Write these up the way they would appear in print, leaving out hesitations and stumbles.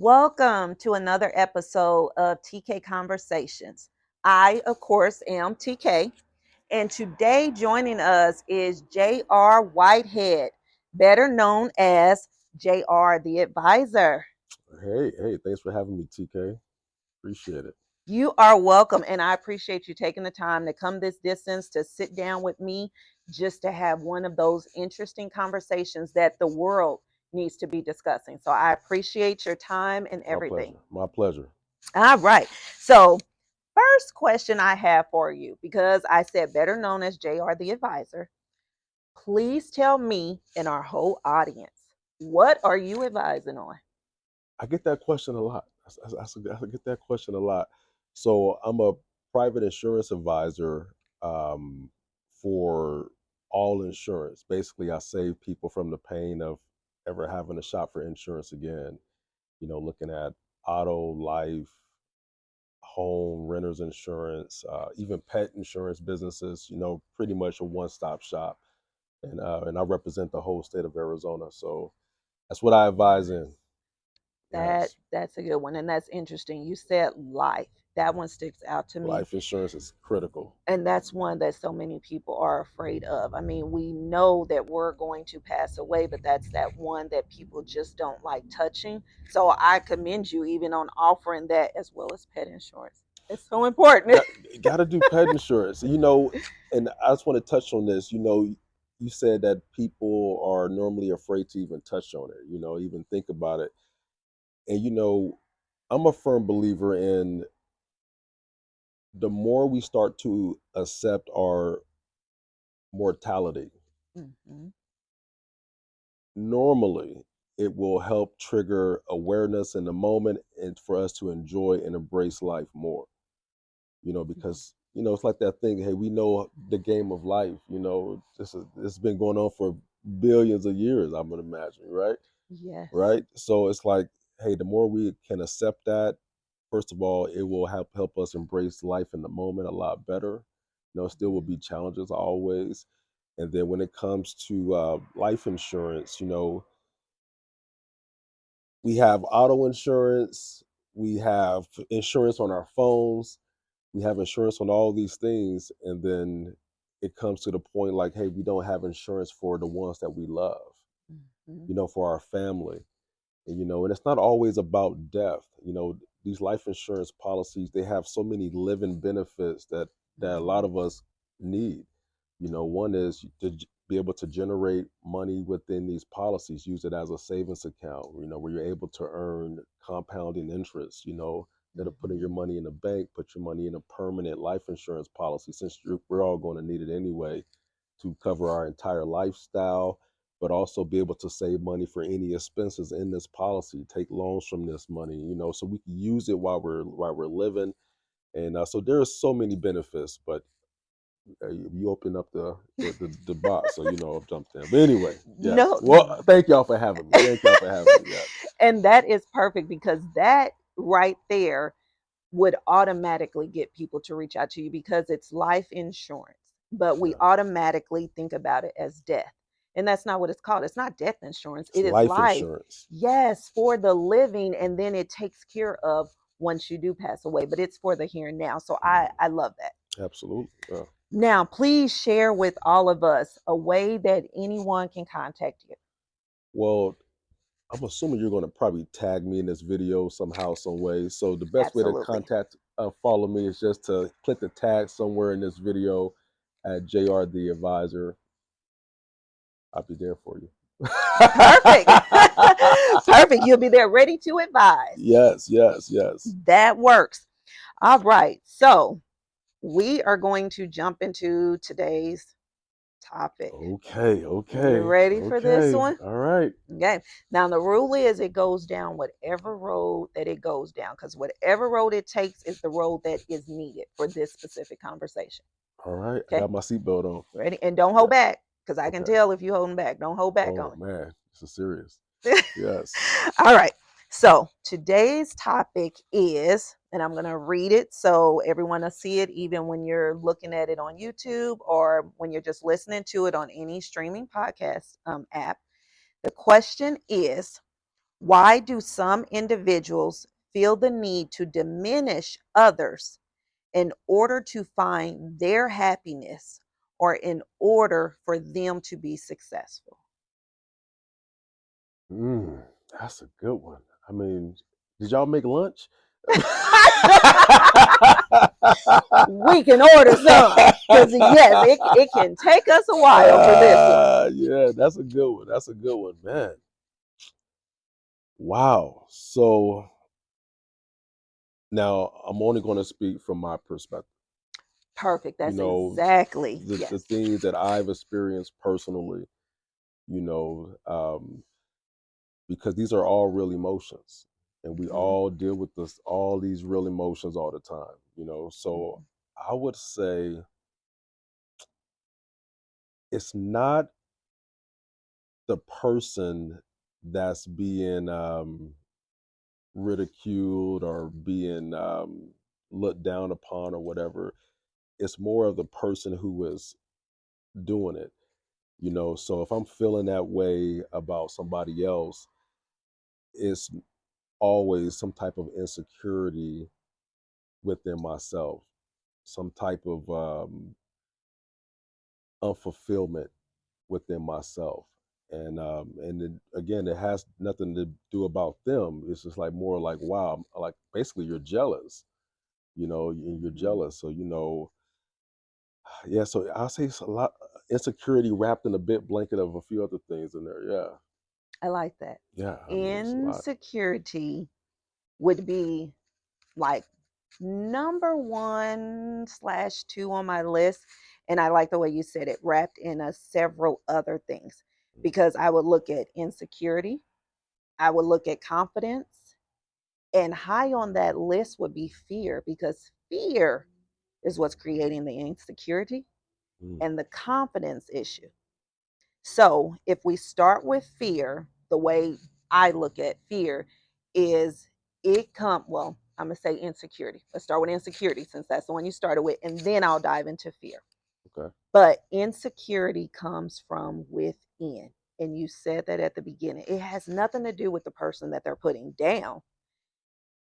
Welcome to another episode of TK Conversations. I, of course, am TK, and today joining us is JR Whitehead, better known as JR.The.Advisor. Hey, thanks for having me, TK. Appreciate it. You are welcome, and I appreciate you taking the time to come this distance to sit down with me just to have one of those interesting conversations that the world needs to be discussing. So I appreciate your time and My everything. pleasure. My pleasure. All right. So, first question I have for you, because I said better known as JR.The.Advisor, please tell me and our whole audience, what are you advising on? I get that question a lot. I get that question a lot. So I'm a private insurance advisor for all insurance. Basically, I save people from the pain of ever having to shop for insurance again. Looking at auto, life, home, renters insurance, even pet insurance businesses. Pretty much a one-stop shop. And I represent the whole state of Arizona. So that's what I advise in. That Yes, that's a good one, and that's interesting. You said life. That one sticks out to me, life insurance is critical. and that's one that so many people are afraid of. I mean, we know that we're going to pass away, but that's that one that people just don't like touching. So I commend you even on offering that as well as pet insurance. It's so important. Got got to do pet insurance. And I just want to touch on this. You said that people are normally afraid to even touch on it. Even think about it. And I'm a firm believer in the more we start to accept our mortality, Mhm. normally it will help trigger awareness in the moment and for us to enjoy and embrace life more. Because it's like that thing. Hey, we know the game of life. This has been going on for billions of years, I'm gonna imagine, right? Yes. Right. So it's like, hey, the more we can accept that, first of all, it will help us embrace life in the moment a lot better. Still will be challenges always. And then when it comes to life insurance, we have auto insurance, we have insurance on our phones, we have insurance on all these things, and then it comes to the point like, hey, we don't have insurance for the ones that we love, Mhm. for our family. And it's not always about death. These life insurance policies, they have so many living benefits that a lot of us need. One is to be able to generate money within these policies, use it as a savings account, where you're able to earn compounding interest. Instead of putting your Mhm. money in a bank, put your money in a permanent life insurance policy, since we're all going to need it anyway to cover our entire lifestyle, but also be able to save money for any expenses in this policy, take loans from this money, so we can use it while we're living. And so there are so many benefits, but you open up the box, so I've jumped in. But anyway, yes. No. Well, thank y'all for having me. Thank y'all for having me. Yes. And that is perfect because that right there would automatically get people to reach out to you because it's life insurance. But we Yeah. automatically think about it as death. And that's not what it's called. It's not death insurance, It's it is life life. insurance. Yes, for the living. And then it takes care of once you do pass away, but it's for the here and now. So Mhm. I love that. Absolutely. Yeah. Now, please share with all of us a way that anyone can contact you. Well, I'm assuming you're going to probably tag me in this video somehow, some way. So the best way to Absolutely. contact, follow me is just to click the tag somewhere in this video at JR.The.Advisor. I'll be there for you. Perfect. Perfect. You'll be there ready to advise. Yes, yes, yes. That works. All right. So we are going to jump into today's topic. Okay, You okay, ready for this okay. one? All right. Okay. Now, the rule is it goes down whatever road that it goes down, because whatever road it takes is the road that is needed for this specific conversation. All right. I Okay. got my seatbelt on. Ready? And don't Yeah. hold back because I can Okay. tell if you're holding back. Don't hold back Oh on man, this is serious. it. Yes. All right. So today's topic is, and I'm going to read it so everyone will see it, even when you're looking at it on YouTube or when you're just listening to it on any streaming podcast app. The question is, Why do some individuals feel the need to diminish others in order to find their happiness or in order for them to be successful? Mm, that's a good one. I mean, did y'all make lunch? We can order some because, yes, it can take us a while for this one. Yeah, that's a good one. That's a good one, man. Wow. So now I'm only going to speak from my perspective. Perfect. You That's know, exactly, the yes. things that I've experienced personally, because these are all real emotions, and we all deal with this, all these real emotions all the time. So Mhm. I would say it's not the person that's being ridiculed or being looked down upon or whatever. It's more of the person who is doing it. So if I'm feeling that way about somebody else, it's always some type of insecurity within myself, some type of unfulfillment within myself. And again, it has nothing to do about them. It's just like more like, wow, like basically you're jealous, and you're Mhm. jealous. So, yeah, so I'll say it's a lot insecurity wrapped in a bit blanket of a few other things in there. Yeah. I like that. Yeah. I mean, it's a lot. Insecurity would be like number one slash two on my list. And I like the way you said it, wrapped in a several other things, because I would look at insecurity, I would look at confidence, and high on that list would be fear, because fear is what's creating the insecurity Mm, and the confidence issue. So if we start with fear, the way I look at fear is I'm gonna say insecurity. Let's start with insecurity since that's the one you started with, and then I'll dive into fear. okay. But insecurity comes from within. And you said that at the beginning. It has nothing to do with the person that they're putting down.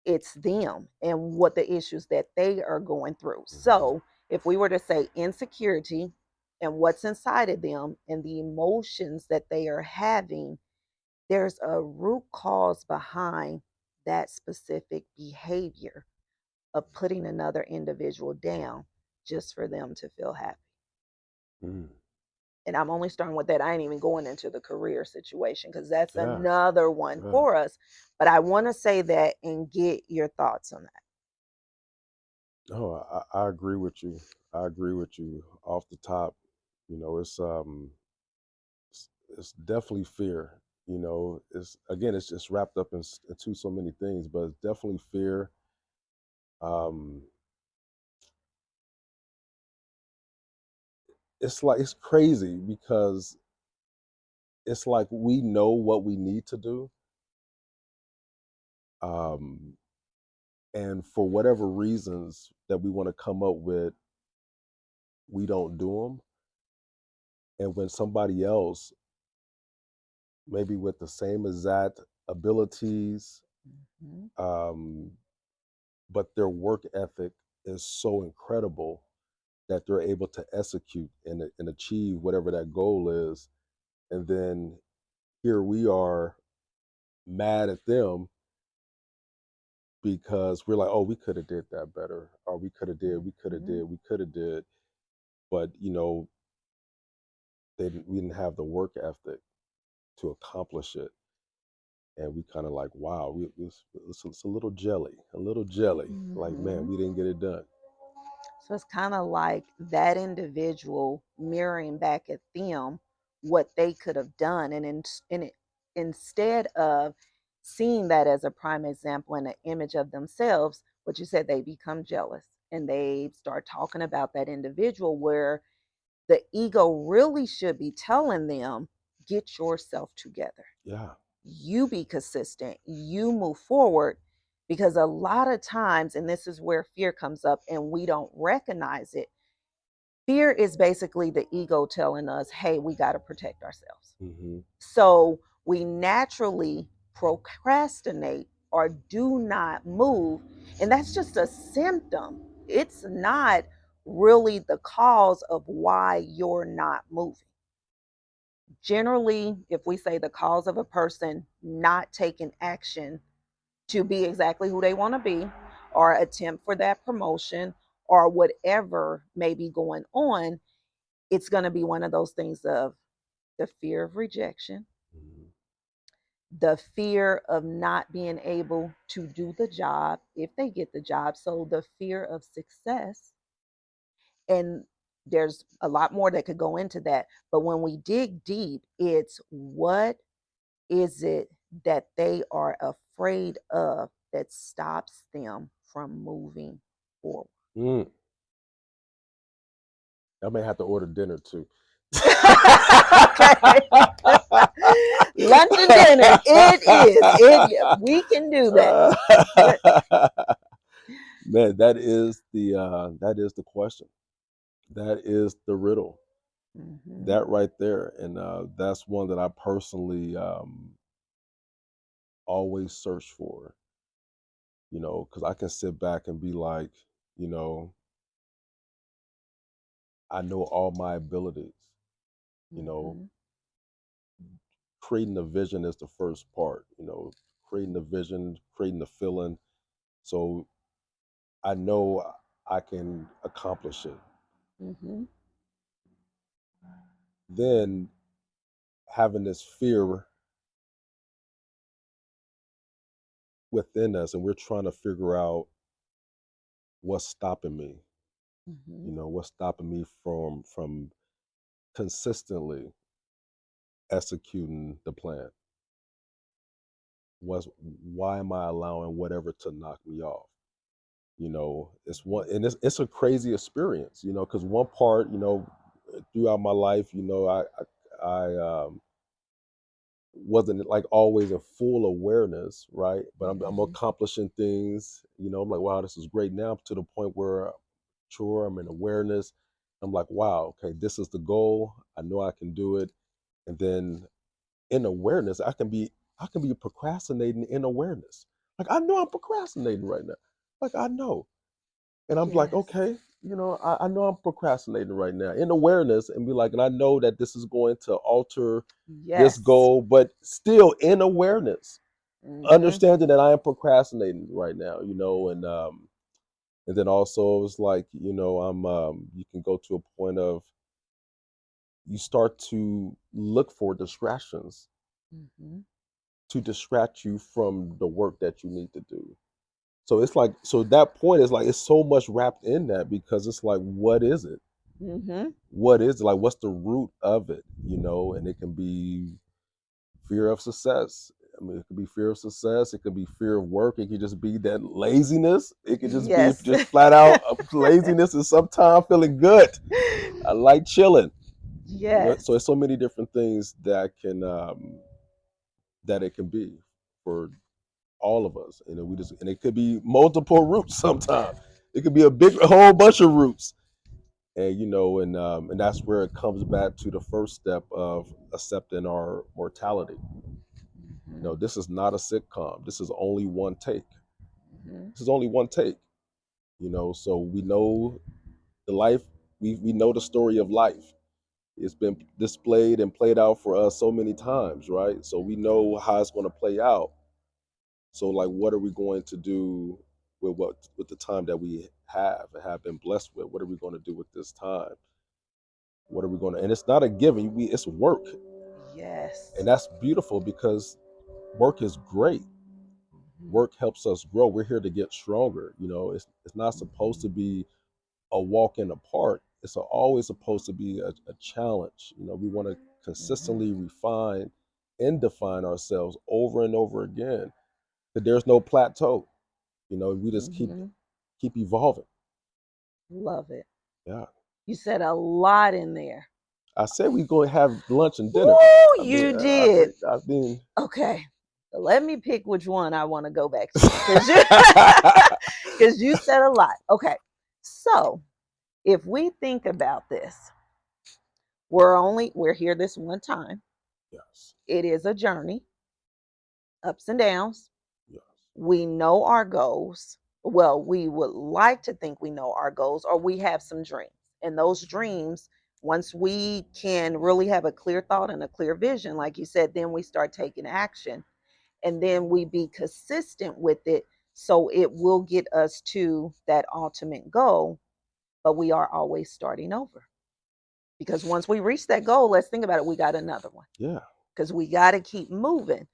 It's them and what the issues that they are going through. Hmm. So, if we were to say insecurity and what's inside of them and the emotions that they are having, there's a root cause behind that specific behavior of putting another individual down just for them to feel happy. Mm, And I'm only starting with that. I ain't even going into the career situation because that's yeah. another one Yeah. for us. But I want to say that and get your thoughts on that. No, I agree with you. I agree with you off the top. It's definitely fear. It's again, it's just wrapped up into so many things, but it's definitely fear. Um, it's like it's crazy because it's like we know what we need to do, um, and for whatever reasons that we want to come up with, we don't do them. And when somebody else, maybe with the same exact abilities, Mhm. um, but their work ethic is so incredible that they're able to execute and achieve whatever that goal is. And then here we are mad at them because we're like, oh, we could have did that better, or we could have did, Mhm. we could have did, but we didn't have the work ethic to accomplish it. And we kind of like, wow, it's a little jelly, like, man, Mhm. we didn't get it done. So it's kind of like that individual mirroring back at them what they could have done, and instead of seeing that as a prime example and an image of themselves, what you said, they become jealous and they start talking about that individual where the ego really should be telling them, get yourself together. Yeah. You be consistent, you move forward. Because a lot of times, and this is where fear comes up and we don't recognize it, fear is basically the ego telling us, hey, we got to protect ourselves. Hmm. So we naturally procrastinate or do not move. And that's just a symptom. It's not really the cause of why you're not moving. Generally, if we say the cause of a person not taking action to be exactly who they want to be or attempt for that promotion or whatever may be going on, it's going to be one of those things of the fear of rejection, Mhm. the fear of not being able to do the job if they get the job. So the fear of success. And there's a lot more that could go into that. But when we dig deep, it's what is it that they are afraid of that stops them from moving forward? Mm. I may have to order dinner too. Okay. Lunch and dinner. It is. We can do that. But Man, that is the question. That is the riddle. mhm, That right there, and that's one that I personally always search for. Because I can sit back and be like, you know, I know all my abilities. You know, mhm, creating a vision is the first part. Creating the vision, creating the feeling. So I know I can accomplish it. mhm, Then having this fear within us, and we're trying to figure out what's stopping me. mhm, What's stopping me from consistently executing the plan. Why am I allowing whatever to knock me off? It's one, and it's a crazy experience. Because one part, throughout my life, I wasn't like always in full awareness, right? But I'm mhm, accomplishing things. I'm like, wow, this is great. Now I'm to the point where sure I'm in awareness. I'm like, wow, okay, this is the goal. I know I can do it. And then in awareness, I can be procrastinating in awareness. Like I know I'm procrastinating right now. Like I know. And I'm like, yes, okay, I know I'm procrastinating right now in awareness and be like, and I know that this is going to alter this yes, goal, but still in awareness, mhm, understanding that I am procrastinating right now, and then also it's like, you can go to a point of you start to look for distractions mhm, to distract you from the work that you need to do. So it's like, so that point is like, it's so much wrapped in that because it's like, what is it? mhm, What is it? Like, what's the root of it? And it can be fear of success. I mean, it could be fear of success. It could be fear of work. It could just be that laziness. It could just be yes, just flat out laziness and sometimes feeling good. I like chilling. So yes, it's so many different things that it can be for all of us. And it could be multiple roots sometimes. It could be a whole bunch of roots. And that's where it comes back to the first step of accepting our mortality. mhm, This is not a sitcom. This is only one take. mhm, This is only one take. So we know the life, we know the story of life. It's been displayed and played out for us so many times, right? So we know how it's going to play out. So like, what are we going to do with the time that we have and have been blessed with? What are we going to do with this time? What are we going to? And it's not a given. It's work, and yes, that's beautiful because work is great. mhm, Work helps us grow. We're here to get stronger. It's not supposed mhm, to be a walk in the park. It's always supposed to be a challenge. We want to mhm, consistently refine and define ourselves over and over again. That there's no plateau. We just keep mhm. keep evolving. Love it. Yeah. You said a lot in there. I said we go have lunch and dinner. Woo, I mean, you did. I've been. Okay. Let me pick which one I want to go back to because you because you said a lot. Okay. So if we think about this, we're here this one time. Yes. It is a journey. ups and downs. Yes. We know our goals. Well, we would like to think we know our goals, or we have some dreams. And those dreams, once we can really have a clear thought and a clear vision, like you said, then we start taking action, and then we be consistent with it, so it will get us to that ultimate goal. But we are always starting over, because once we reach that goal, let's think about it, we got another one, Yeah. because we got to keep moving.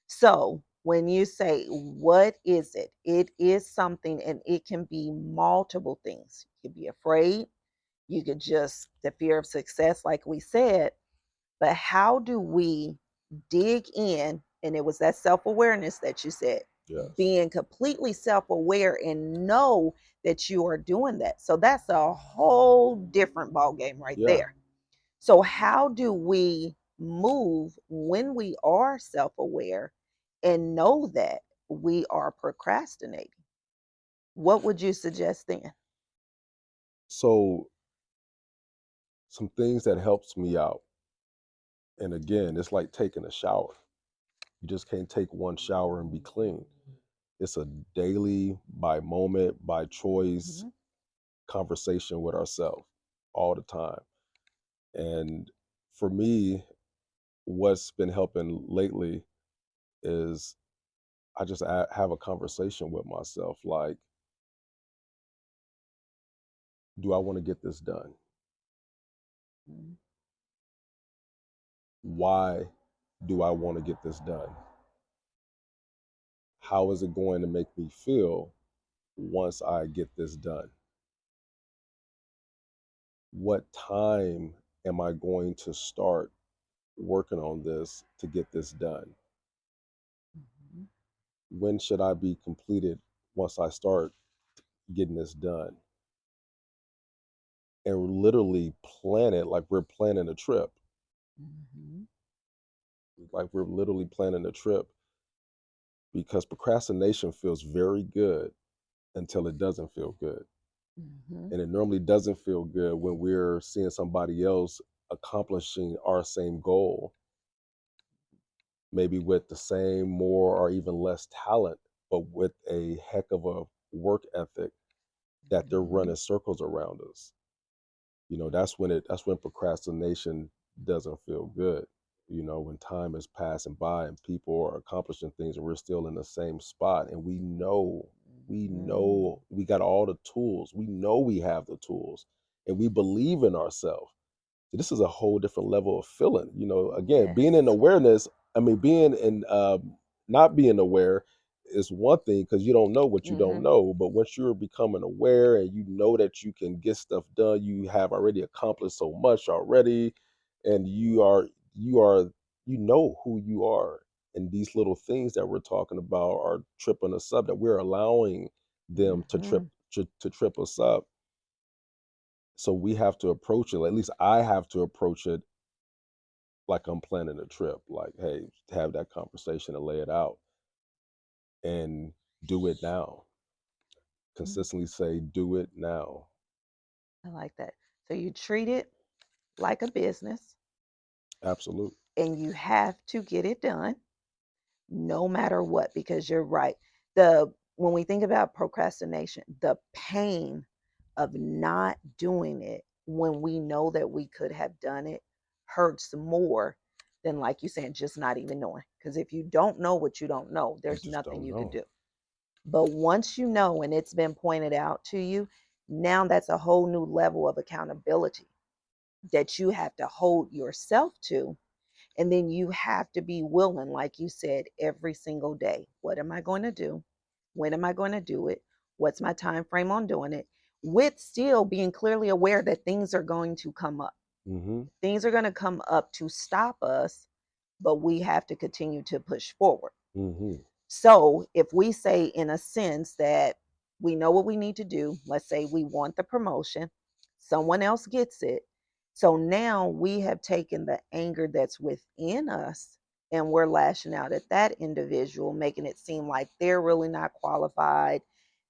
So when you say, what is it? It is something, and it can be multiple things. You could be afraid, you could just the fear of success, like we said. But how do we dig in? And it was that self awareness that you said, Yes. being completely self aware and know that you are doing that. So that's a whole different ball game right Yeah. there. So, how do we move when we are self aware and know that we are procrastinating? What would you suggest then? So some things that helps me out, and again, it's like taking a shower. You just can't take one shower and be clean. It's a daily, by moment, by choice Mhm. conversation with ourselves all the time. And for me, what's been helping lately is I just have a conversation with myself like, do I want to get this done? Mhm. Why do I want to get this done? How is it going to make me feel once I get this done? What time am I going to start working on this to get this done? Mhm. When should I be completed once I start getting this done? And literally plan it like we're planning a trip. Mhm. Like we're literally planning a trip, because procrastination feels very good until it doesn't feel good. Mhm. And it normally doesn't feel good when we're seeing somebody else accomplishing our same goal, maybe with the same, more, or even less talent, but with a heck of a work ethic that they're Mhm. running circles around us. That's when procrastination doesn't feel good. When time is passing by and people are accomplishing things and we're still in the same spot, and Mhm. we got all the tools. We know we have the tools, and we believe in ourselves. This is a whole different level of feeling. Again, being in Yes. awareness. I mean, being in not being aware is one thing, because you don't know what you don't Mhm. know. But once you're becoming aware and you know that you can get stuff done, you have already accomplished so much already, and you know who you are. And these little things that we're talking about are tripping us up. That we're allowing them to trip Mhm. to trip us up. So we have to approach it. At least I have to approach it like I'm planning a trip. Like, hey, have that conversation and lay it out and do it now. Mhm. Consistently say, do it now. I like that. So you treat it like a business, Absolute. and you have to get it done no matter what, because you're right. The When we think about procrastination, the pain of not doing it when we know that we could have done it hurts more than, like you saying, just not even knowing. Because if you don't know what you don't know, You there's just nothing don't you can know. do. But once you know and it's been pointed out to you, now that's a whole new level of accountability that you have to hold yourself to. And then you have to be willing, like you said, every single day. What am I going to do? When am I going to do it? What's my time frame on doing it? With still being clearly aware that things are going to come up. Mm-hmm. Things are going to come up to stop us, but we have to continue to push forward. Mm-hmm. So if we say, in a sense, that we know what we need to do, let's say we want the promotion, someone else gets it. So now we have taken the anger that's within us and we're lashing out at that individual, making it seem like they're really not qualified.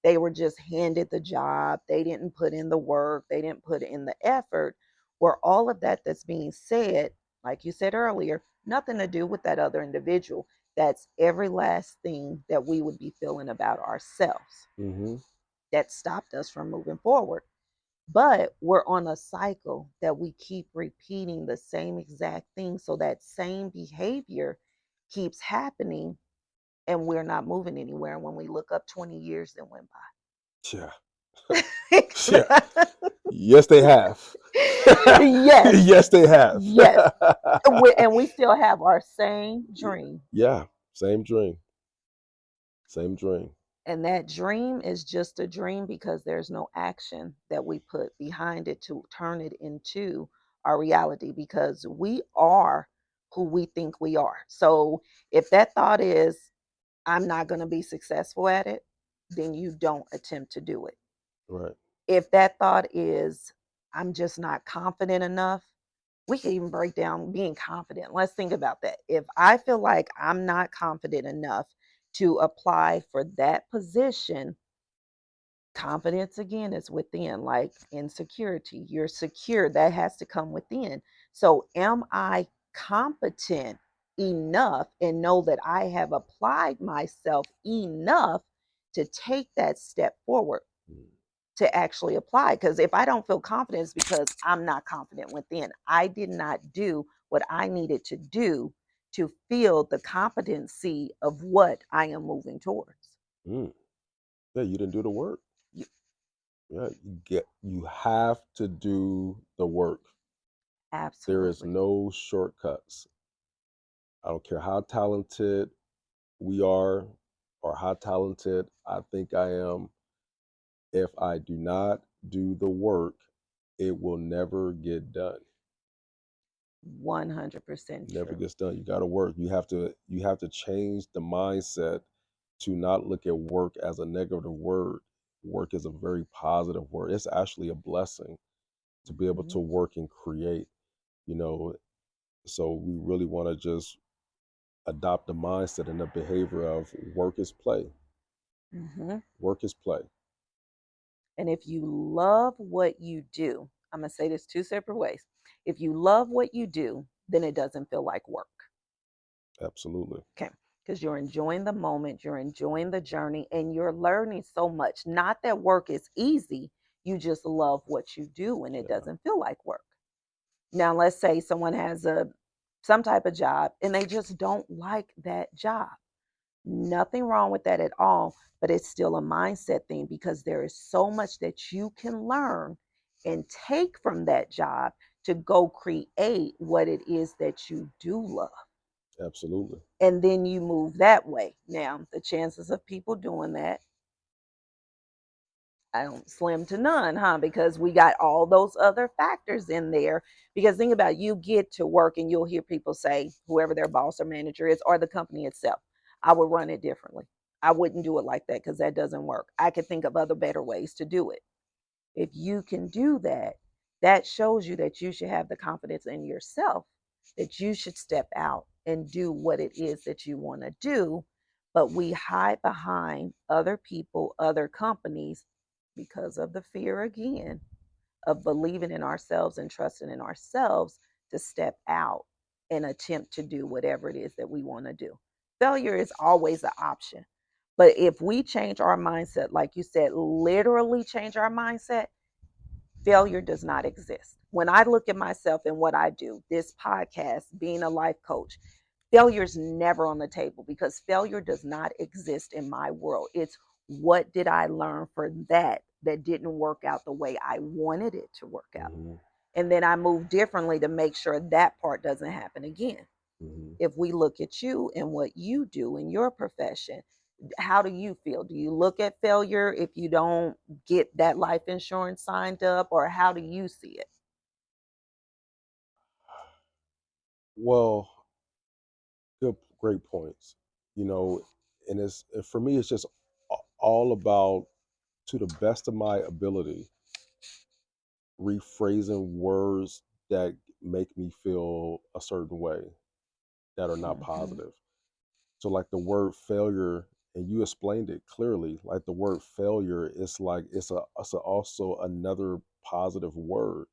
They were just handed the job. They didn't put in the work. They didn't put in the effort. Where all of that that's being said, like you said earlier, nothing to do with that other individual. That's every last thing that we would be feeling about ourselves Mm-hmm. that stopped us from moving forward. But we're on a cycle that we keep repeating the same exact thing. So that same behavior keeps happening and we're not moving anywhere. And when we look up, 20 years then went Yeah. Yeah. by. Yes, they have. Yes, Yes, they have. yes. And we still have our same dream. Yeah. Same dream. Same dream. And that dream is just a dream because there's no action that we put behind it to turn it into our reality because we are who we think we are. So if that thought is, I'm not going to be successful at it, then you don't attempt to do it. Right. If that thought is, I'm just not confident enough, we can even break down being confident. Let's think about that. If I feel like I'm not confident enough to apply for that position, confidence again is within, like insecurity. You're secure, that has to come within. So, am I competent enough and know that I have applied myself enough to take that step forward? Mm. To actually apply. Because if I don't feel confident, it's because I'm not confident within. I did not do what I needed to do to feel the competency of what I am moving towards. Mm. Yeah, you didn't do the work. You, Yeah, you have to do the work. There is absolutely. no shortcuts. I don't care how talented we are or how talented I think I am. If I do not do the work, it will never get done. 100% Never true. gets done. You got to work. You have to change the mindset to not look at work as a negative word. Work is a very positive word. It's actually a blessing to be able Hmm. to work and create, you know. So we really want to just adopt the mindset and the behavior of work is play. Hmm. Work is play. And if you love what you do, I'm going to say this two separate ways. If you love what you do, then it doesn't feel like work. Absolutely. Okay. Because you're enjoying the moment, you're enjoying the journey, and you're learning so much. Not that work is easy, you just love what you do and it Yeah. doesn't feel like work. Now, let's say someone has some type of job and they just don't like that job. Nothing wrong with that at all, but it's still a mindset thing because there is so much that you can learn and take from that job to go create what it is that you do love, Absolutely. and then you move that way. Now, the chances of people doing that, I don't slim to none, huh? Because we got all those other factors in there. Because think about it, you get to work and you'll hear people say, whoever their boss or manager is, or the company itself, I would run it differently. I wouldn't do it like that because that doesn't work. I could think of other better ways to do it. If you can do that, that shows you that you should have the confidence in yourself, that you should step out and do what it is that you want to do. But we hide behind other people, other companies, because of the fear again of believing in ourselves and trusting in ourselves to step out and attempt to do whatever it is that we want to do. Failure is always an option. But if we change our mindset, like you said, literally change our mindset, failure does not exist. When I look at myself and what I do, this podcast, being a life coach, failure is never on the table because failure does not exist in my world. It's what did I learn for that didn't work out the way I wanted it to work out. Hmm. And then I move differently to make sure that part doesn't happen again. Hmm. If we look at you and what you do in your profession, how do you feel? Do you look at failure if you don't get that life insurance signed up, or how do you see it? Well, good, great points. And for me, it's just all about, to the best of my ability, rephrasing words that make me feel a certain way that are not Mm-hmm. positive. So, like the word failure, and you explained it clearly. Like the word failure, it's like also another positive word,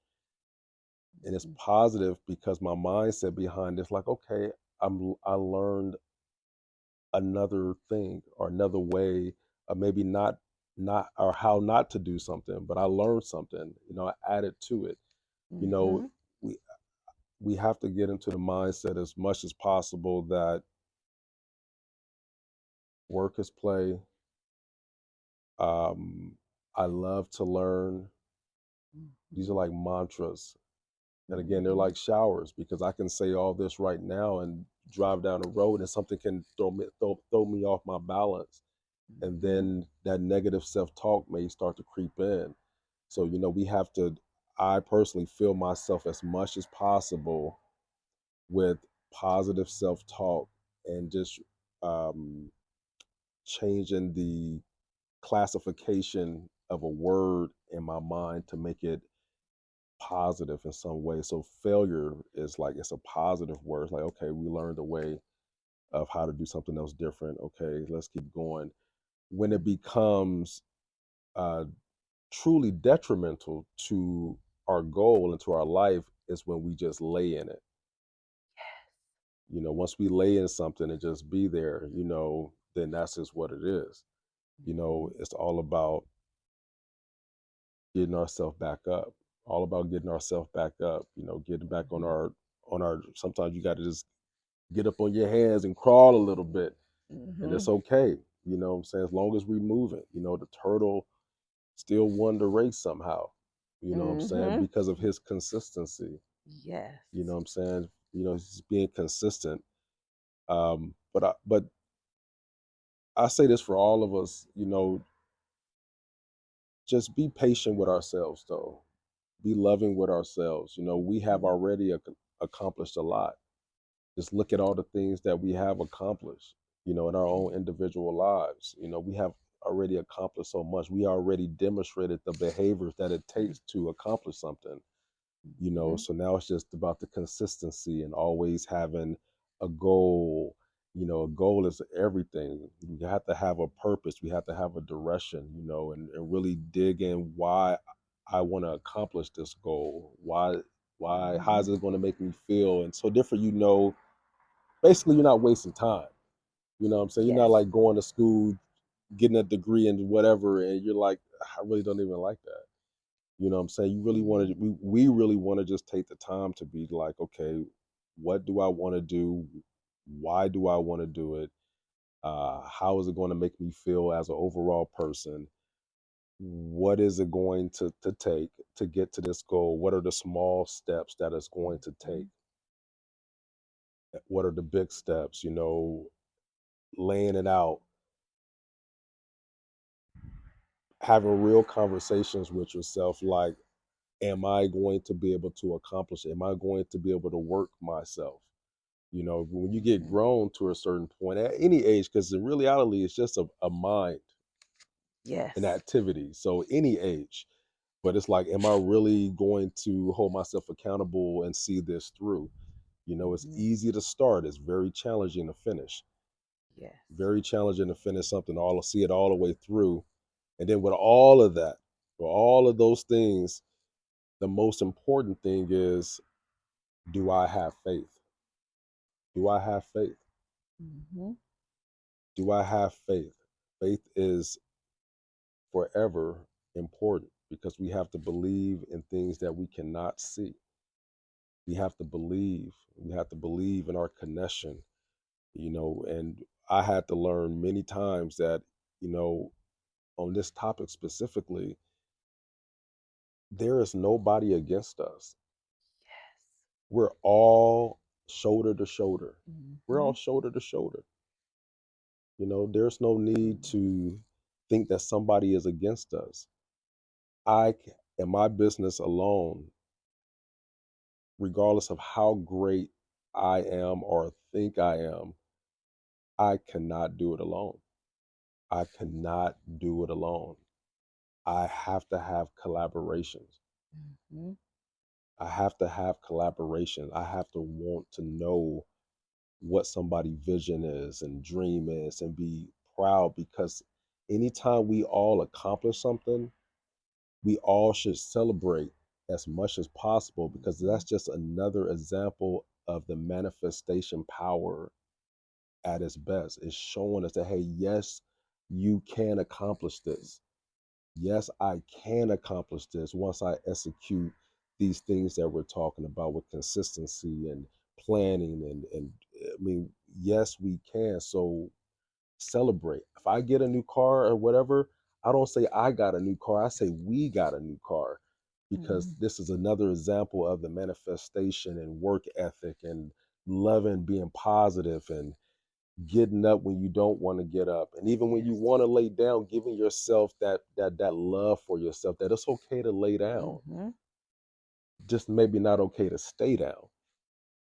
and it's positive because my mindset behind it's like, okay, I learned another thing or another way, or maybe not or how not to do something, but I learned something, I added to it. you know Mm-hmm. we we have to get into the mindset as much as possible that work is play. I love to learn. These are Mm-hmm. like mantras. And again, they're Mm-hmm. like showers, because I can say all this right now and drive down the road and something can throw me off my balance. And Mm-hmm. then that negative self-talk may start to creep in. So, we have to, I personally fill myself as much as possible with positive self-talk, and just um, changing the classification of a word in my mind to make it positive in some way. So failure is like, it's a positive word. It's like, okay, we learned a way of how to do something else different. Okay, let's keep going. When it becomes uh, truly detrimental to our goal and to our life is when we just lay in it. Once we lay in something and just be there, then that's just what it is. Mm-hmm. It's all about getting ourselves back up. All about getting ourselves back up. Getting back on our. Sometimes you got to just get up on your hands and crawl a little bit, and Mm-hmm. it's okay. What I'm saying, as long as we move it. The turtle still won the race somehow. What I'm saying, Mm-hmm. because of his consistency. Yes. What I'm saying, he's being consistent. But I say this for all of us. Just be patient with ourselves, though. Be loving with ourselves. We have Mm-hmm. already accomplished a lot. Just look at all the things that we have accomplished, in our own individual lives. We have already accomplished so much. We already demonstrated the behaviors that it takes to accomplish something. Mm-hmm. So now it's just about the consistency and always having a goal. A goal is everything. We have to have a purpose. We have to have a direction, and really dig in why I want to accomplish this goal. Why, how Mm-hmm. is it going to make me feel? And so different, basically you're not wasting time. What I'm saying? You're not Yes. like going to school, getting a degree and whatever, and you're like, I really don't even like that. What I'm saying? You really want Mm-hmm. to, we really want to just take the time to be like, okay, what do I want to do? Why do I want to do it? How is it going to make me feel as an overall person? What is it going to take to get to this goal? What are the small steps that it's going to Mm-hmm. take? What are the big steps? Laying it out, having real conversations with yourself, like, am I going to be able to accomplish it? Am I going to be able to work myself? When you get Mm-hmm. grown to a certain point at any age, because in reality, it's just a mind, an Yes. activity. So any age, but it's like, am I really going to hold myself accountable and see this through? It's Mm-hmm. easy to start. It's very challenging to finish. Yes. Very challenging to finish something, all see it all the way through. And then with all of that, with all of those things, the most important thing is, do I have faith? Do I have faith? Mm-hmm. Do I have faith? Faith is forever important, because we have to believe in things that we cannot see. We have to believe. We have to believe in our connection, and I had to learn many times that, you know, on this topic specifically, there is nobody against us. Yes. We're all shoulder to shoulder. We're Mm-hmm. all shoulder to shoulder. There's no need Mm-hmm. to think that somebody is against us. In my business alone, regardless of how great I am or think I am, I cannot do it alone. I cannot do it alone. I have to have collaborations. Mm-hmm. I have to have collaboration. I have to want to know what somebody's vision is and dream is and be proud, because anytime we all accomplish something, we all should celebrate as much as possible, because Mm-hmm. that's just another example of the manifestation power at its best. It's showing us that, hey, yes, you can accomplish this. Yes, I can accomplish this once I execute these things that we're talking about with consistency and planning and I mean, yes, we can. So celebrate. If I get a new car or whatever, I don't say I got a new car. I say we got a new car because Mhm. this is another example of the manifestation and work ethic and loving, being positive and getting up when you don't want to get up. And even when you Yes. want to lay down, giving yourself that love for yourself, that it's okay to lay down. Mhm. Just maybe not okay to stay down.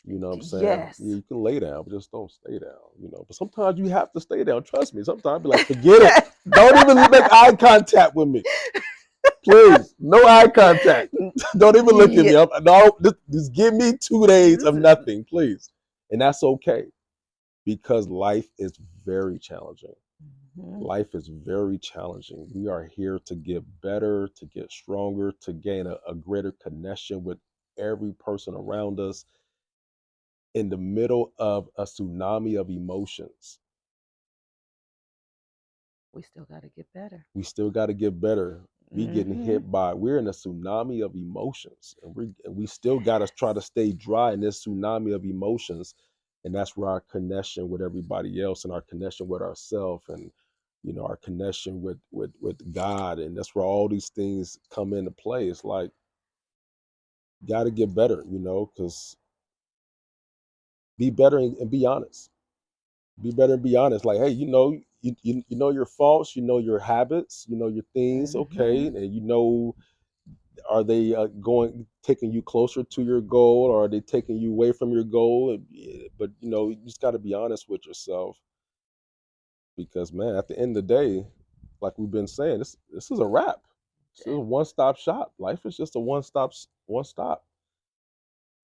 You know what I'm saying? Yeah, Yes. you can lay down, but just don't stay down. But sometimes you have to stay down. Trust me. Sometimes I'll be like, forget it. Don't even make eye contact with me. Please. No eye contact. Don't even look at Yeah. me. No, just give me 2 days of nothing, please. And that's okay because life is very challenging. Mhm. Life is very challenging. We are here to get better, to get stronger, to gain a greater connection with every person around us in the middle of a tsunami of emotions. We still got to get better. We still got to get better. Mhm. We're in a tsunami of emotions, and we still got to try to stay dry in this tsunami of emotions. And that's where our connection with everybody else and our connection with ourselves and our connection with God, and that's where all these things come into play. It's like, got to get better, because be better and be honest. Be better and be honest. Like, hey, you know your faults, you know your habits, you know your things, okay, Mhm. and are they going taking you closer to your goal, or are they taking you away from your goal? But you just got to be honest with yourself, because man, at the end of the day, like we've been saying, this is a wrap. This is a one-stop shop. Life is just a one stop,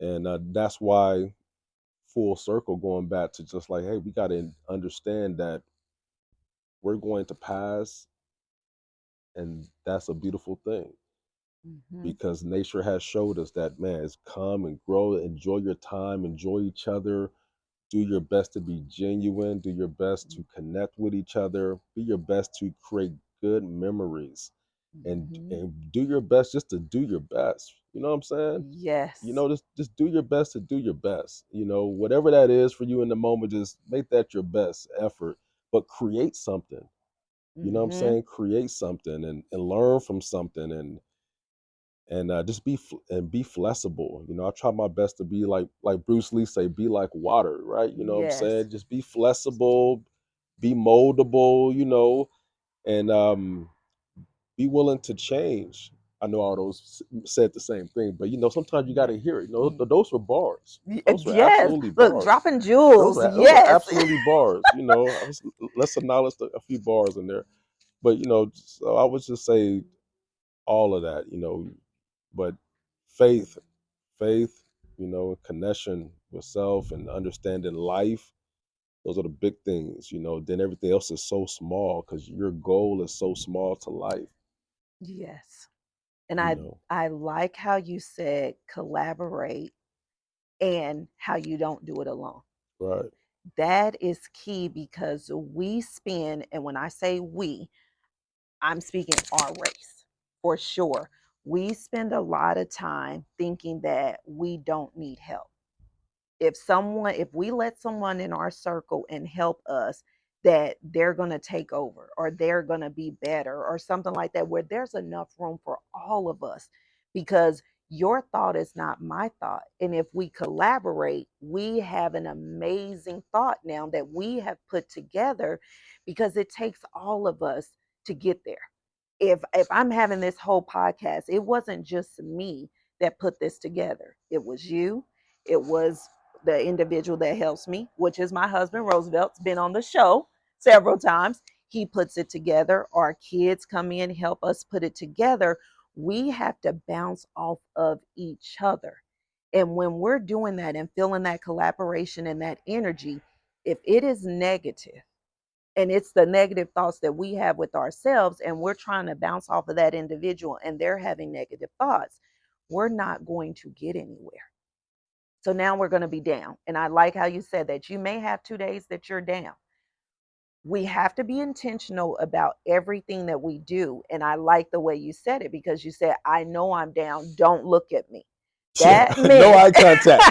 and that's why, full circle, going back to just like, hey, we got to understand that we're going to pass, and that's a beautiful thing, Mhm. because nature has showed us that, man, it's come and grow, enjoy your time, enjoy each other, do your best to be genuine, do your best to connect with each other, be your best to create good memories, and Mhm. and do your best just to do your best. You know what I'm saying? Yes. Just do your best to do your best. Whatever that is for you in the moment, just make that your best effort, but create something. You know what I'm Mhm. saying? Create something and learn from something, and just be flexible. I try my best to be like Bruce Lee say, be like water, right? You know what I'm Yes. saying? Just be flexible, be moldable, and be willing to change. I know all those said the same thing, but sometimes you got Yeah. to hear it. Those were bars. Those were Yes. absolutely Look, bars. dropping Those jewels. were those were Yes. absolutely bars. Let's acknowledge a few bars in there, but so I would just say all of that. But faith, faith, connection with self and understanding life. Those are the big things. Then everything else is so small because your goal is so small to life. Yes. And You I know, I like how you said collaborate and how you don't do it alone. right? That is key because we spend, and when I say we, I'm speaking our race for sure. We spend a lot of time thinking that we don't need help. If we let someone in our circle and help us, that they're going to take over or they're going to be better or something like that, where there's enough room for all of us, because your thought is not my thought. And if we collaborate, we have an amazing thought now that we have put together, because it takes all of us to get there. If I'm having this whole podcast, it wasn't just me that put this together. It was you. It was the individual that helps me, which is my husband. Roosevelt's been on the show several times. He puts it together. Our kids come in, help us put it together. We have to bounce off of each other. And when we're doing that and feeling that collaboration and that energy, if it is negative, and it's the negative thoughts that we have with ourselves, and we're trying to bounce off of that individual and they're having negative thoughts, we're not going to get anywhere. So now we're going to be down. And I like how you said that you may have 2 days that you're down. We have to be intentional about everything that we do. And I like the way you said it because you said, I know I'm down. Don't look at me. Yeah, That no meant, eye contact.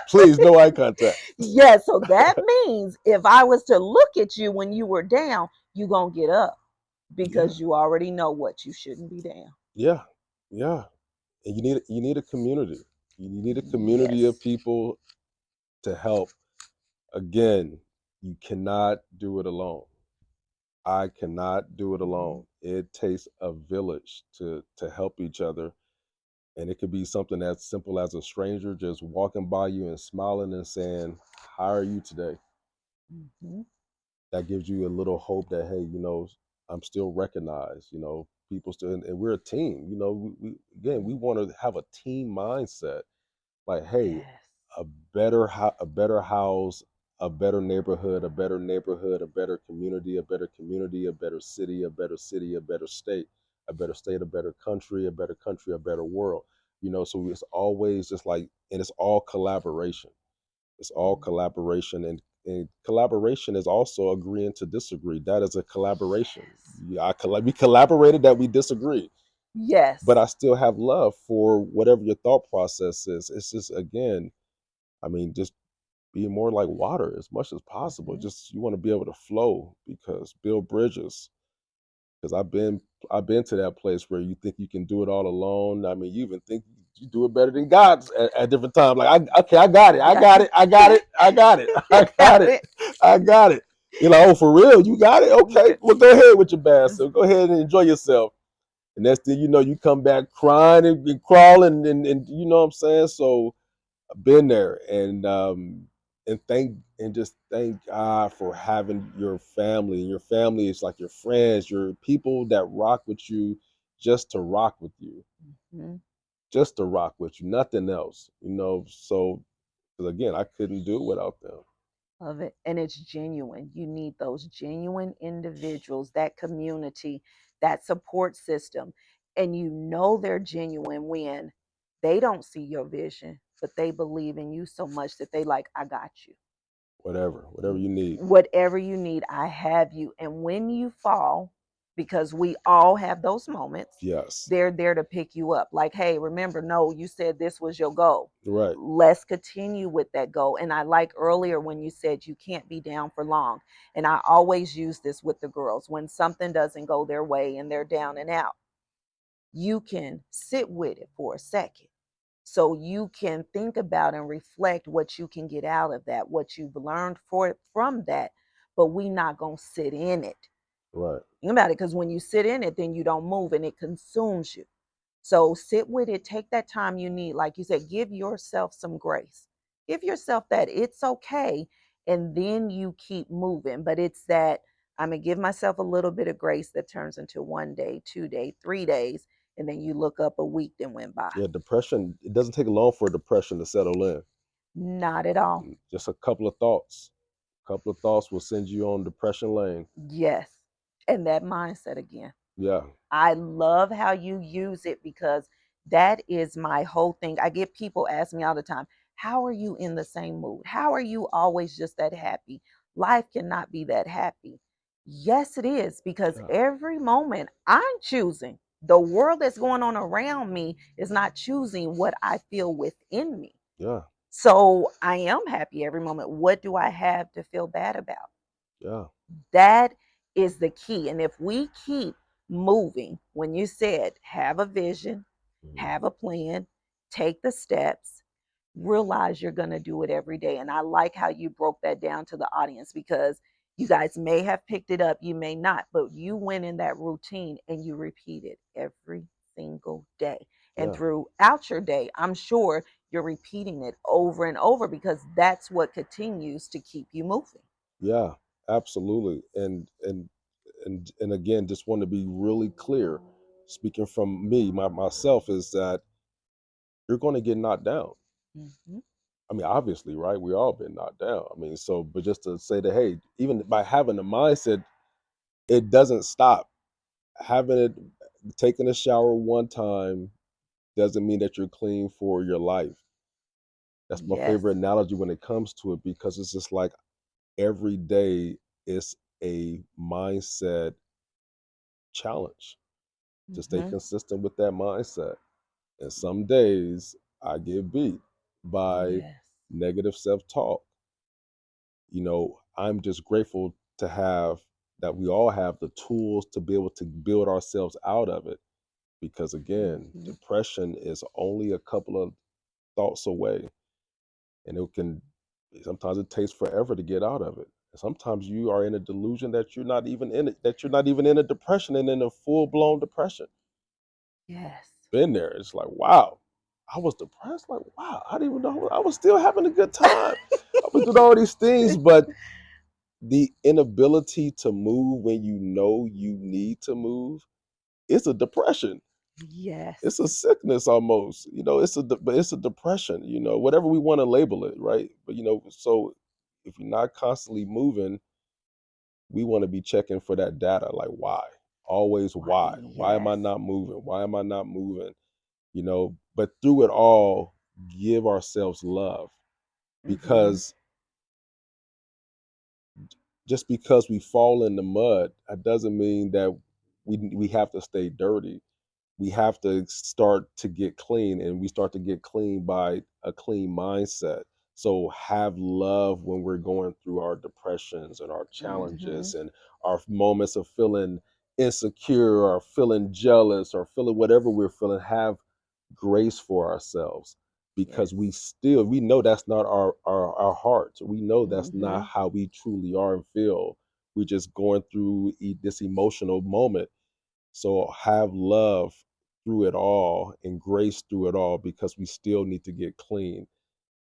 Please, no eye contact. yeah, so that means if I was to look at you when you were down, you're going to get up Yeah, because you already know what you shouldn't be down. yeah, yeah. And you need a community. You need a community of Yes. people to help. Again, you cannot do it alone. I cannot do it Mm-hmm. alone. It takes a village to help each other. And it could be something as simple as a stranger just walking by you and smiling and saying, "How are you today?" Mm-hmm. That gives you a little hope that, hey, I'm still recognized. People still, and we're a team. Again, we want to have a team mindset. Like, hey, Yes. a a better house, a better neighborhood, a better neighborhood, a better community, a better community, a better city, a better city, a better state, a better state, a better country, a better country, a better world. So it's always just like, and it's all collaboration. It's all collaboration, and collaboration is also agreeing to disagree. That is a collaboration. Yes. We collaborated that we disagree, but Yes. I still have love for whatever your thought process is. It's just, again, I mean, just be more like water as much as possible. Mm-hmm. Just, you want to be able to flow, because build bridges. Because I've been to that place where you think you can do it all alone. I mean, you even think you do it better than God at different times. Like, okay, I got it, I Yeah. got it, I got it, I got it, You I got got it, it. I got it. Oh, for real, you got it? Okay, well, go ahead with your bath. So go ahead and enjoy yourself. And that's the, you come back crying and crawling, and you know what I'm saying. So I've been there, and just thank God for having your family. And your family is like your friends, your people that rock with you, just to rock with you, Mm-hmm. just to rock with you, nothing else. So, because again, I couldn't do it without them. Love it. And it's genuine. You need those genuine individuals, that community, that support system. And you know they're genuine when they don't see your vision, but they believe in you so much that they like, I got you. Whatever you need. Whatever you need, I have you. And when you fall, because we all have those moments, Yes, they're there to pick you up. Like, hey, remember, no, you said this was your goal. right, Let's continue with that goal. And I like earlier when you said you can't be down for long. And I always use this with the girls when something doesn't go their way and they're down and out. You can sit with it for a second so you can think about and reflect what you can get out of that, what you've learned from that, but we not going to sit in it. right. Think about it, because when you sit in it, then you don't move and it consumes you. So sit with it, take that time you need. Like you said, give yourself some grace. Give yourself that it's okay. And then you keep moving. But it's that I'm going to give myself a little bit of grace that turns into 1 day, 2 day, 3 days. And then you look up, a week then went by. Yeah, depression. It doesn't take long for depression to settle in. Not at all. Just a couple of thoughts. A couple of thoughts will send you on depression lane. Yes. And that mindset again. Yeah, I love how you use it because that is my whole thing. I get people ask me all the time, how are you in the same mood? How are you always just that happy? Life cannot be that happy. Yes, it is, because yeah, every moment I'm choosing. The world that's going on around me is not choosing what I feel within me. yeah, So I am happy every moment. What do I have to feel bad about? yeah. That is the key. And if we keep moving, when you said have a vision, Mhm. have a plan, take the steps, realize you're going to do it every day. And I like how you broke that down to the audience because you guys may have picked it up, you may not, but you went in that routine and you repeat it every single day. And Yeah, throughout your day, I'm sure you're repeating it over and over because that's what continues to keep you moving. yeah, absolutely. And again, just want to be really clear, speaking from me, myself, is that you're going to get knocked down. Mhm. I mean, obviously, right? We all been knocked down. I mean, so, but just to say that, hey, even by having the mindset, it doesn't stop. Having it, taking a shower one time doesn't mean that you're clean for your life. That's my Yes. favorite analogy when it comes to it, because it's just like every day is a mindset challenge to stay Hmm. consistent with that mindset. And some days I get beat by Yes. negative self talk. I'm just grateful to have that we all have the tools to be able to build ourselves out of it. Because again, Hmm. depression is only a couple of thoughts away, and it can sometimes it takes forever to get out of it. Sometimes you are in a delusion that you're not even in it, that you're not even in a depression and in a full blown depression. Yes. Been there. It's like, wow, I was depressed. Like, wow, I didn't even know I was still having a good time. I was doing all these things, but the inability to move when you know you need to move, it's a depression. It's Yes. a sickness almost. But it's a depression. Whatever we want to label it, right? But so if you're not constantly moving, we want to be checking for that data, like why, always Why? why. Why am I Yes. not moving? Why am I not moving? But through it all, give ourselves love, Hmm. because just because we fall in the mud, that doesn't mean that we have to stay dirty. We have to start to get clean, and we start to get clean by a clean mindset. So have love when we're going through our depressions and our Hmm. challenges and our moments of feeling insecure or feeling jealous or feeling whatever we're feeling. Have grace for ourselves, because Yes. we know that's not our heart. We know that's not Hmm. how we truly are and feel. We're just going through this emotional moment. So have love through it all and grace through it all, because we still need to get clean.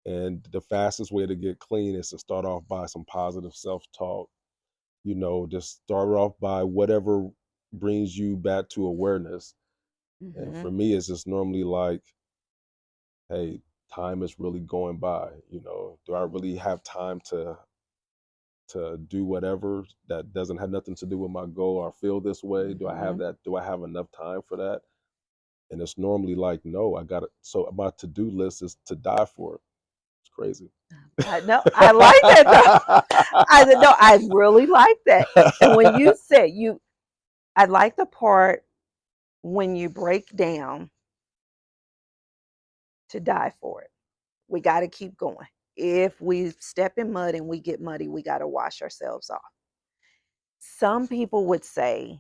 And the fastest way to get clean is to start off by some positive self-talk. Just start off by whatever brings you back to awareness. And Hmm. for me, it's just normally like, hey, time is really going by. Do I really have time to do whatever that doesn't have nothing to do with my goal, or feel this way? Do I have Hmm. that? Do I have enough time for that? And it's normally like, no, I got it. So my to-do list is to die for it. It's crazy. I know. I like that though. I know. I really like that. And when you said I like the part when you break down to die for it. We got to keep going. If we step in mud and we get muddy, we got to wash ourselves off. Some people would say,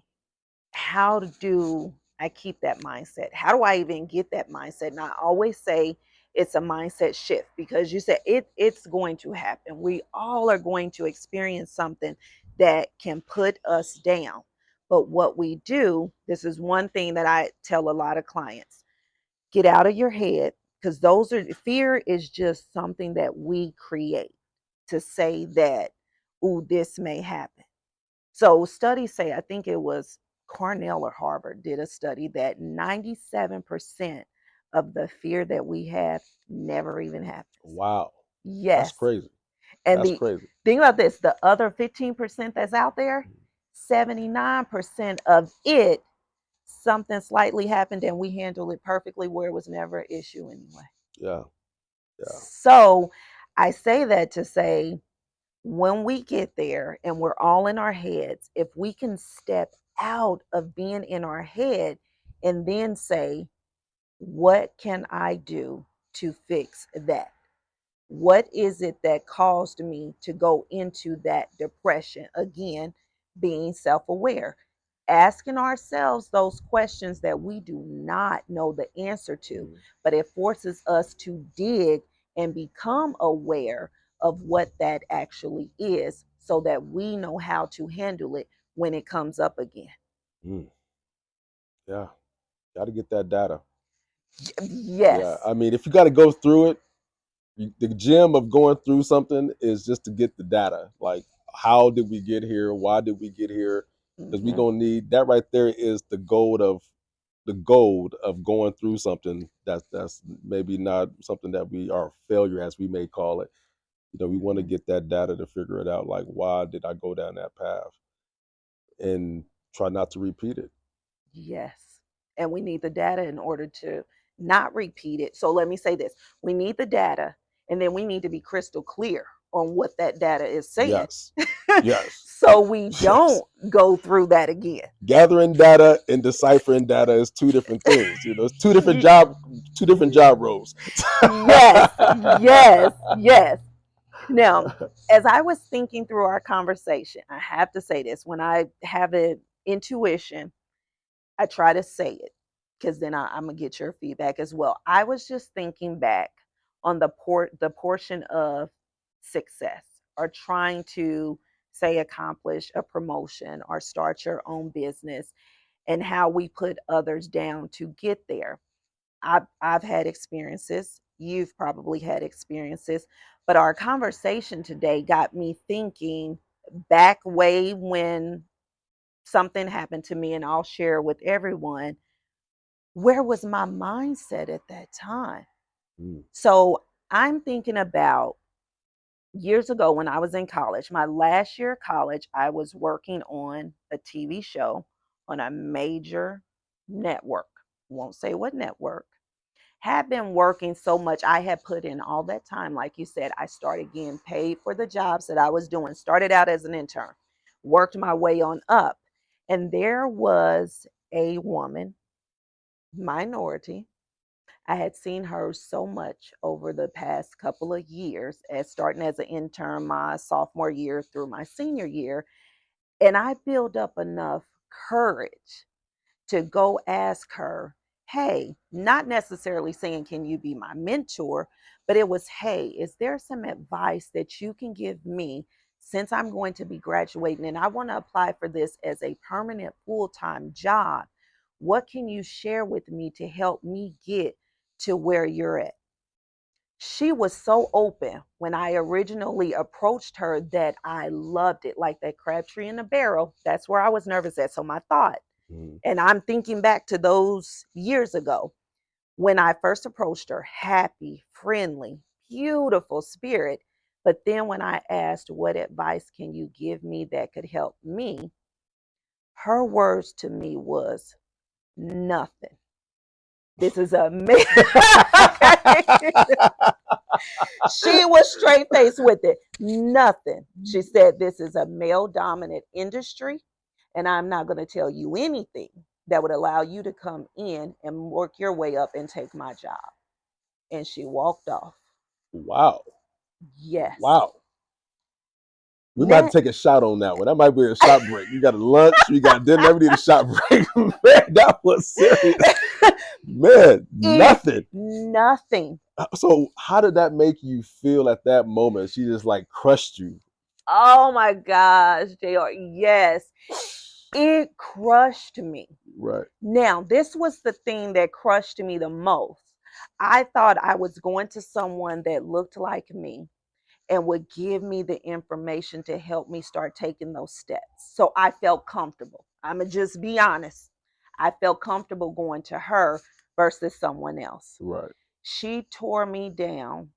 how do I keep that mindset? How do I even get that mindset? And I always say it's a mindset shift, because you said it's going to happen. We all are going to experience something that can put us down. But what we do, this is one thing that I tell a lot of clients: get out of your head, because fear is just something that we create to say that, oh, this may happen. So studies say, I think it was Cornell or Harvard did a study that 97% of the fear that we have never even happens. Wow. That's Yes. crazy. And That's the crazy. thing about this, the other 15% that's out there, 79% of it, something slightly happened and we handled it perfectly, where it was never an issue anyway. Yeah. Yeah. So I say that to say, when we get there and we're all in our heads, if we can step out of being in our head and then say, what can I do to fix that? What is it that caused me to go into that depression? Again, being self aware, asking ourselves those questions that we do not know the answer to, Mhm. but it forces us to dig and become aware of what that actually is, so that we know how to handle it when it comes up again. Mm. Yeah. Got to get that data. Yeah. Yes. I mean, if you got to go through it, the gem of going through something is just to get the data. Like, how did we get here? Why did we get here? Because we Hmm. gonna need that right there. Is the gold of going through something that's maybe not something that we are failure, as we may call it. We want to Hmm. get that data to figure it out. Like, why did I go down that path, and try not to repeat it. Yes. And we need the data in order to not repeat it. So let me say this: we need the data And then we need to be crystal clear on what that data is saying. Yes. Yes. So we Yes. don't go through that again. Gathering data and deciphering data is two different things. You know, it's two different job roles. Yes, yes, yes. Now, as I was thinking through our conversation, I have to say this: when I have an intuition, I try to say it because then I'm gonna get your feedback as well. I was just thinking back on the portion of success, or trying to say accomplish a promotion or start your own business, and how we put others down to get there. I've had experiences. You've probably had experiences, but our conversation today got me thinking back way when something happened to me, and I'll share with everyone. Where was my mindset at that time? Mm, So I'm thinking about years ago when I was in college, my last year of college, I was working on a TV show on a major network. Won't say what network. Had been working so much. I had put in all that time. Like you said, I started getting paid for the jobs that I was doing. Started out as an intern, worked my way on up. And there was a woman, minority. I had seen her so much over the past couple of years, as starting as an intern my sophomore year through my senior year. And I built up enough courage to go ask her, hey, not necessarily saying, can you be my mentor? But it was, hey, is there some advice that you can give me since I'm going to be graduating and I want to apply for this as a permanent full time job? What can you share with me to help me get to where you're at? She was so open when I originally approached her that I loved it, like that crabtree in the barrel. That's where I was nervous at. So my thought, mm. and I'm thinking back to those years ago when I first approached her, happy, friendly, beautiful spirit. But then when I asked, what advice can you give me that could help me? Her words to me was nothing. This is a me. She was straight faced with it. Nothing. She said, this is a male dominant industry, and I'm not going to tell you anything that would allow you to come in and work your way up and take my job. And she walked off. Wow. Yes. Wow. We might have Now, to take a shot on that one. That might be a shot break. We got a lunch, we got dinner, we need a shot break. Man, that was serious. Man, it nothing. nothing. So how did that make you feel at that moment? She just like crushed you. Oh my gosh, JR. Yes. It crushed me. Right. Now, this was the thing that crushed me the most. I thought I was going to someone that looked like me and would give me the information to help me start taking those steps. So I felt comfortable. I'm going to just be honest. I felt comfortable going to her versus someone else. Right. She tore me down,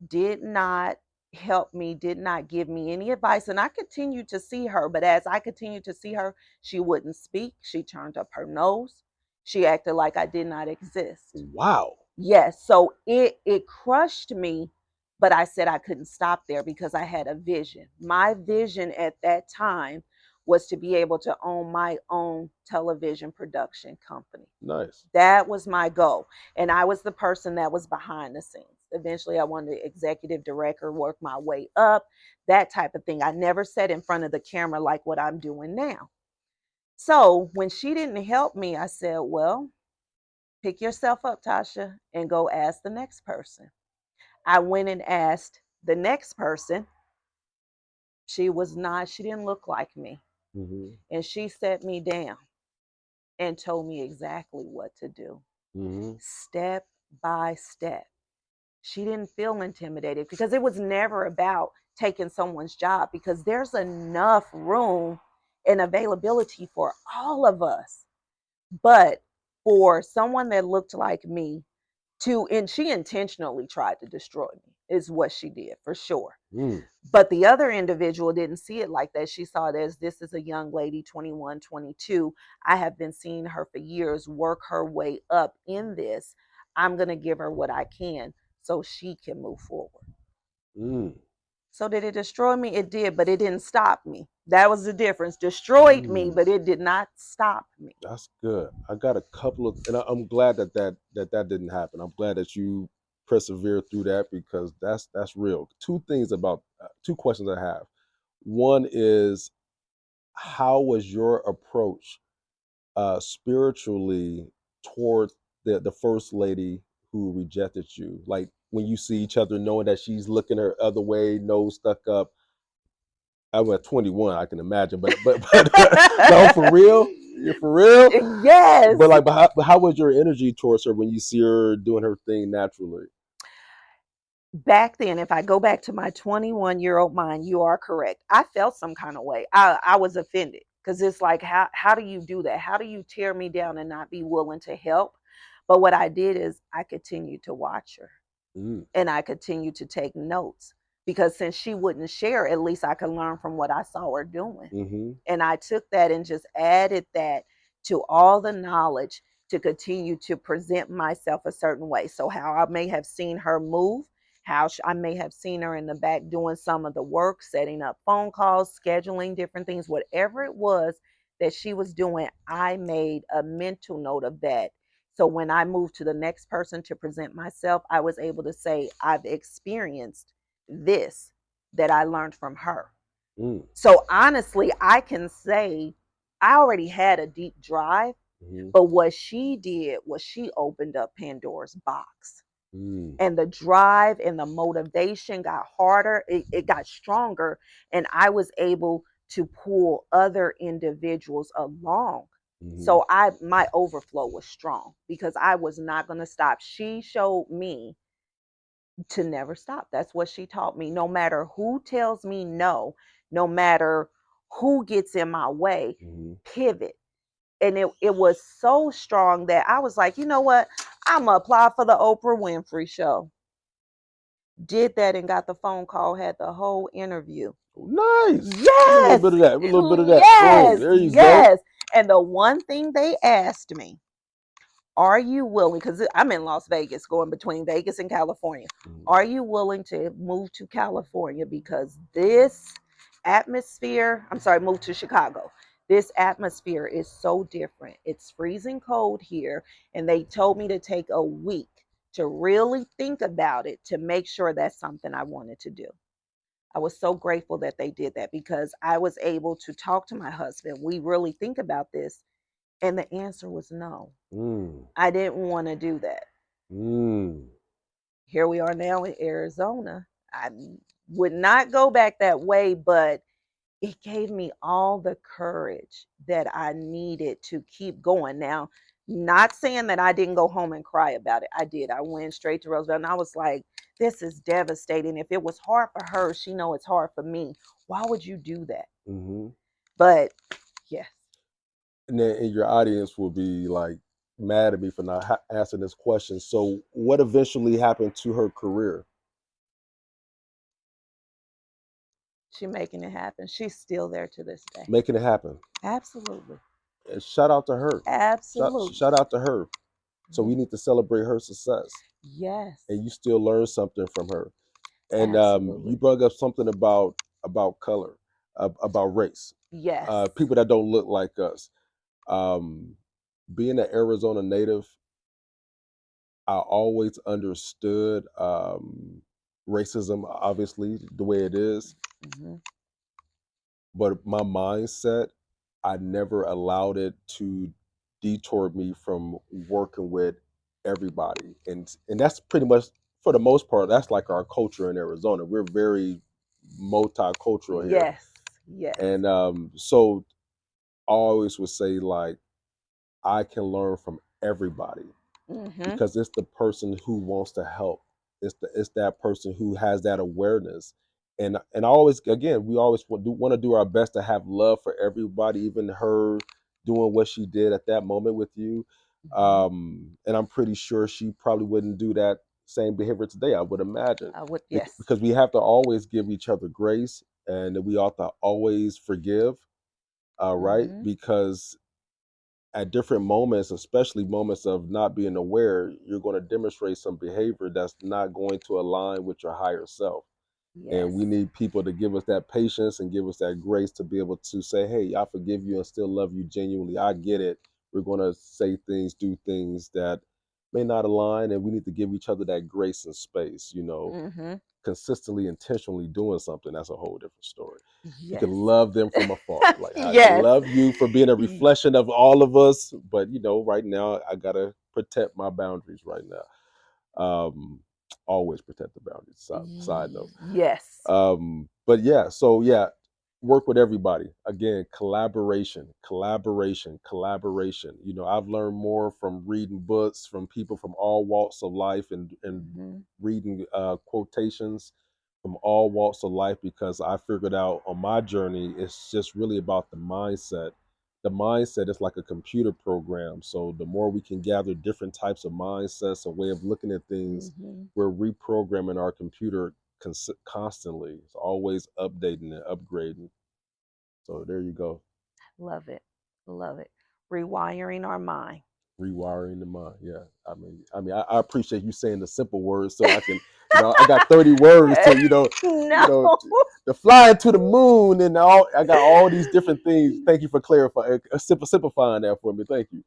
did not help me, did not give me any advice. And I continued to see her, but as I continued to see her, she wouldn't speak. She turned up her nose. She acted like I did not exist. Wow. Yes, so it crushed me, but I said I couldn't stop there because I had a vision. My vision at that time was to be able to own my own television production company. Nice. That was my goal. And I was the person that was behind the scenes. Eventually, I wanted to executive director, work my way up, that type of thing. I never sat in front of the camera like what I'm doing now. So when she didn't help me, I said, well, pick yourself up, Tasha, and go ask the next person. I went and asked the next person. She didn't look like me. Mm-hmm. And she set me down and told me exactly what to do, Mm-hmm. step by step. She didn't feel intimidated because it was never about taking someone's job, because there's enough room and availability for all of us. But for someone that looked like me, and she intentionally tried to destroy me, is what she did for sure. Mm. But the other individual didn't see it like that. She saw it as, this is a young lady, 21, 22. I have been seeing her for years work her way up in this. I'm going to give her what I can so she can move forward. Mm, So did it destroy me? It did, but it didn't stop me. That was the difference. Destroyed me, mm. but it did not stop me. That's good. I got a couple of, and I'm glad that didn't happen. I'm glad that you persevered through that because that's real. Two things about two questions I have. One is, how was your approach spiritually toward the first lady who rejected you? Like when you see each other, knowing that she's looking her other way, nose stuck up. I was at 21, I can imagine, but no, for real, you're for real. Yes. But how was your energy towards her when you see her doing her thing naturally? Back then, if I go back to my 21-year-old mind, you are correct. I felt some kind of way. I was offended because it's like, how do you do that? How do you tear me down and not be willing to help? But what I did is I continued to watch her Mm, and I continued to take notes because since she wouldn't share, at least I could learn from what I saw her doing. mm-hmm, And I took that and just added that to all the knowledge to continue to present myself a certain way. So, how I may have seen her move, how I may have seen her in the back doing some of the work, setting up phone calls, scheduling different things, whatever it was that she was doing, I made a mental note of that. So, when I moved to the next person to present myself, I was able to say, I've experienced this that I learned from her. mm, So honestly, I can say I already had a deep drive, mm-hmm, but what she did was she opened up Pandora's box. mm, And the drive and the motivation got harder, it got stronger, and I was able to pull other individuals along. mm-hmm, So I my overflow was strong because I was not going to stop. She showed me to never stop. That's what she taught me. No matter who tells me no, no matter who gets in my way, mm-hmm. pivot. And it was so strong that I was like, you know what? I'm going to apply for the Oprah Winfrey show. Did that and got the phone call, had the whole interview. Nice. Give me a little Yes, bit of that. A little bit of that. Boom. yes, There you go. yes. And the one thing they asked me, are you willing, because I'm in Las Vegas, going between Vegas and California, Mm-hmm. are you willing to move to California because this atmosphere, I'm sorry, move to Chicago, this atmosphere is so different. It's freezing cold here, and they told me to take a week to really think about it to make sure that's something I wanted to do. I was so grateful that they did that because I was able to talk to my husband. We really think about this, and the answer was no. Mm, I didn't want to do that. mm, Here we are now in Arizona. I would not go back that way, but it gave me all the courage that I needed to keep going. Now, not saying that I didn't go home and cry about it. I did. I went straight to Roosevelt and I was like, this is devastating. If it was hard for her, she know it's hard for me. Why would you do that? mm-hmm. But yes, And your audience will be like mad at me for not answering this question. So, what eventually happened to her career? she making it happen. She's still there to this day. Making it happen. Absolutely. And shout out to her. Absolutely. Shout out to her. So we Mhm. need to celebrate her success. Yes. And you still learn something from her. And you Absolutely. brought up something about color, about race, Yes. people that don't look like us. Um, Being an Arizona native, I always understood racism, obviously the way it is, Mhm. but my mindset, I never allowed it to detour me from working with everybody, and that's pretty much, for the most part, that's like our culture in Arizona. We're very multicultural here, Yes. Yes. and so I always would say like I can learn from everybody Mhm. because it's the person who wants to help. It's that person who has that awareness. And I always, again, we always want to do our best to have love for everybody, even her doing what she did at that moment with you. Mhm. And I'm pretty sure she probably wouldn't do that same behavior today, I would imagine. I would. Yes. Because we have to always give each other grace, and we ought to always forgive, right? Mhm. Because at different moments, especially moments of not being aware, you're going to demonstrate some behavior that's not going to align with your higher self. And Yes. we need people to give us that patience and give us that grace to be able to say, hey, I forgive you and still love you genuinely. I get it. We're going to say things, do things that may not align, and we need to give each other that grace and space, Mm-hmm. consistently, intentionally doing something. That's a whole different story. You can Yes. love them from afar. Like, I Yes. love you for being a reflection of all of us, but right now I gotta protect my boundaries right now. Always protect the boundaries. Side note. Yes. But yeah, so yeah, work with everybody. Again, collaboration, collaboration, collaboration. I've learned more from reading books from people from all walks of life, and Mm-hmm. reading quotations from all walks of life, because I figured out on my journey it's just really about the mindset. The mindset is like a computer program. So the more we can gather different types of mindsets, a way of looking at things, Mm-hmm. we're reprogramming our computer constantly. It's always updating and upgrading. So there you go. Love it. Love it. Rewiring our mind. Rewiring the mind. Yeah. I appreciate you saying the simple words so I can, I got 30 words to, you No. know, to fly into the moon and I got all these different things. Thank you for clarifying, simplifying that for me. Thank you.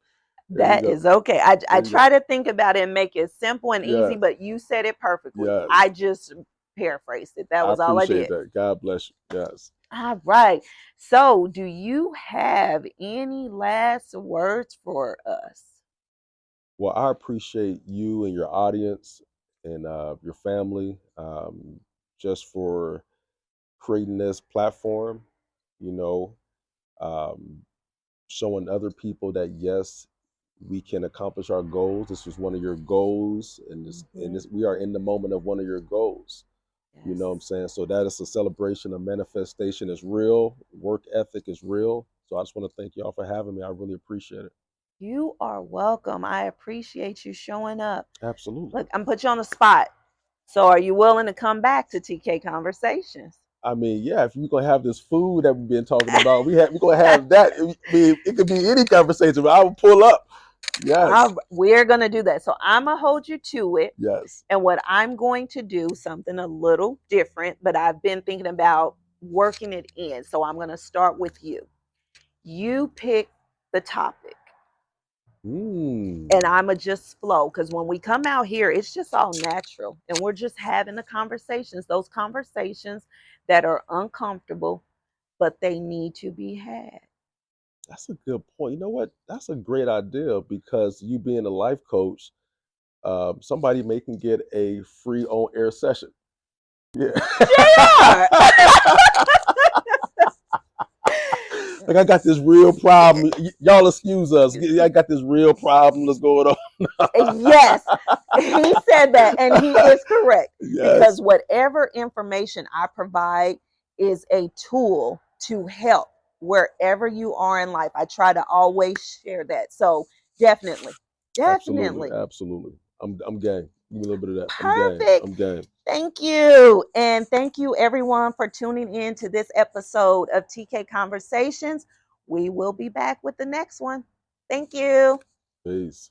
There you That go. is okay. I There you go. try to think about it and make it simple and easy, Yeah. but you said it perfectly. I Yes. just paraphrased it. That I was all I appreciate did. that. God bless you. Yes. All right. So, do you have any last words for us? Well, I appreciate you and your audience and your family, just for creating this platform, you know, um, showing other people that yes, we can accomplish our goals. This was one of your goals, and Mm-hmm. we are in the moment of one of your goals. You Yes. know what I'm saying? So that is a celebration, a manifestation is real, work ethic is real. So I just want to thank y'all for having me. I really appreciate it. You are welcome. I appreciate you showing up. Absolutely. Look, I'm put you on the spot. So, are you willing to come back to TK Conversations? I mean, yeah, if we're gonna have this food that we've been talking about, we're gonna have that. It could be any conversation, but I will pull up. Yes, We're going to do that. So, I'm going to hold you to it. yes. And what I'm going to do, something a little different, but I've been thinking about working it in. So, I'm going to start with you. You pick the topic. And Mm, I'ma just flow because when we come out here, it's just all natural, and we're just having the conversations. Those conversations that are uncomfortable, but they need to be had. that's a good point. You know what? That's a great idea because you being a life coach, somebody may can get a free on air session. Yeah. JR. Like I got this real problem. Y'all excuse us. I got this real problem that's going on. Yes, he said that, and he is correct because Yes, whatever information I provide is a tool to help wherever you are in life. I try to always share that. So definitely, absolutely, definitely. absolutely. I'm game. Give me a little bit of that. I'm game. Perfect. I'm game. Thank you. And thank you, everyone, for tuning in to this episode of TK Conversations. We will be back with the next one. Thank you. Peace.